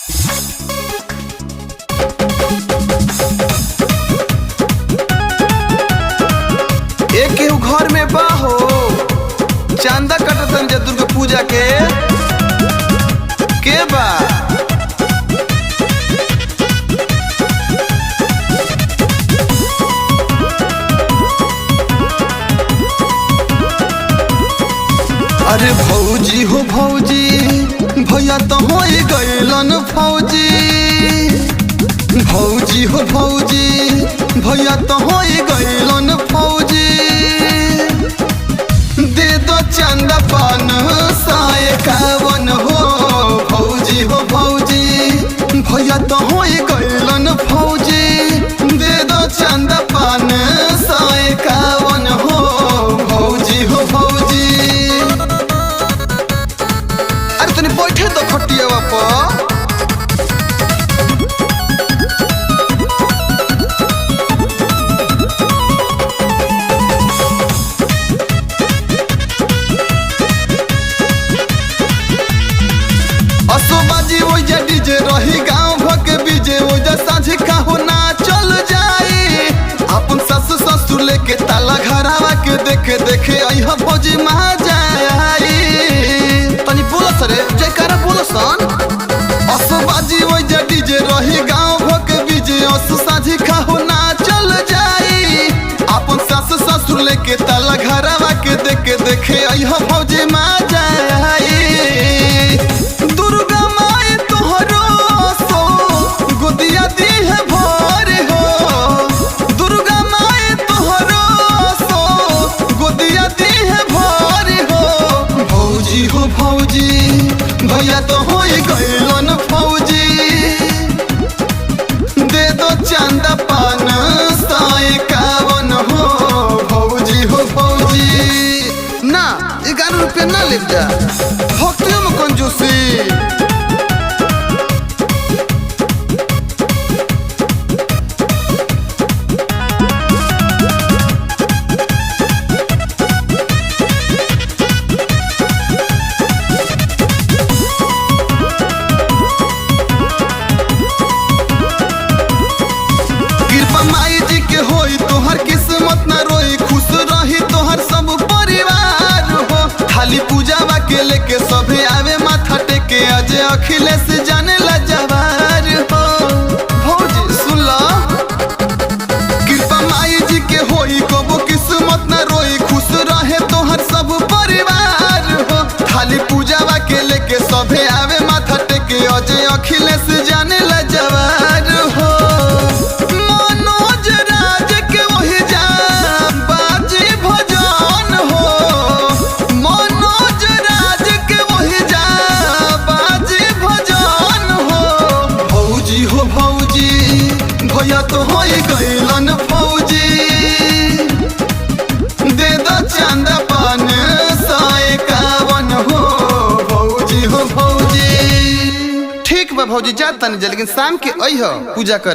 एक घर में बाहो चांदा कटतन जे दुर्गा पूजा के बा अरे भौजी हो भौजी भैया तो हो गइलन फौजी। भौजी हो भौजी भैया तो हो गइलन फौजी। दे दो चंदा पान 151 हो भौजी हो भौजी भैया तो हो गइलन फौजी। दे दो चंदा पान 151 हो भौजी हो भौजी। तनी बैठे तो खटियावा पर असोबाजी ओइजा डीजे रही गांव भके बीजे ओइजा साझे काहो ना चल जाई। अपन सास ससुर लेके ताला घरावा के देखे देखे अइहा भौजी मा जाई। तनी बोलो सरे जयकारा बोलो सन। असोबाजी ओइजा डीजे रही गांव भके बीजे अस साझी काहो ना चल जाई। अपन सास ससुर लेके ताला घरावा के देखे देखे अइहा भौजी मा जाई। दुर्गा माई तोहरो सो गोदिया दी है भोर हो। दुर्गा माई तोहरो सो गोदिया दी है भोर हो। भौजी हो भौजी भैया तो हो गइलन फौजी। दे दो चंदा पान 151 हो भौजी हो भौजी। ना 11 रुपया ना ले जा भक्तियों में कंजूसी। कृपा माई जी के होई तोहर किस्मत ना रोई। खुश रही तोहर सब परिवार हो। खाली पूजावा के लेके सभे आवे माथा टेके अजय अखिलेश जाने ला जवार हो। भौजी सुन ला कृपा माई जी के होई कबो किस्मत ना रोई। खुश रहे तोहर सब परिवार हो। खाली पूजावा के लेके सभे आवे माथा टेके अजय अखिलेश जाने ला जवार हो। मनोज राज के वही जा बाजी भजन हो। मनोज राज के वही जा बाजी भजन हो। भौजी हो भौजी भैया तो हो गइलन फौजी। दे दो चंदा पान 151 हो भौजी हो भौजी। ठीक बा भौजी जा तनी जा लेकिन शाम के अइह पूजा कर।